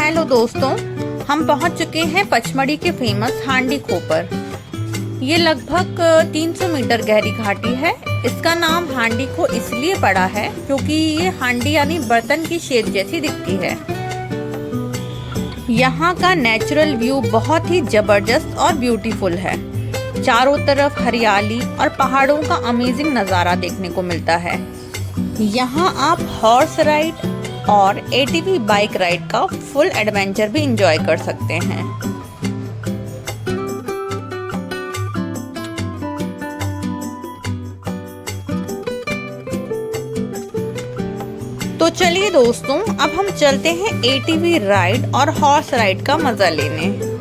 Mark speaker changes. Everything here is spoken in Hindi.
Speaker 1: हेलो दोस्तों, हम पहुंच चुके हैं पचमढ़ी के फेमस हांडी खो पर। ये लगभग 300 मीटर गहरी घाटी है। इसका नाम हांडी खो इसलिए पड़ा है क्योंकि ये हांडी यानी बर्तन की शेप जैसी दिखती है। यहाँ का नेचुरल व्यू बहुत ही जबरदस्त और ब्यूटीफुल है। चारों तरफ हरियाली और पहाड़ों का अमेजिंग नज़ारा देखने को मिलता है। यहाँ आप हॉर्स राइड और एटीवी बाइक राइड का फुल एडवेंचर भी एंजॉय कर सकते हैं। तो चलिए दोस्तों, अब हम चलते हैं एटीवी राइड और हॉर्स राइड का मजा लेने।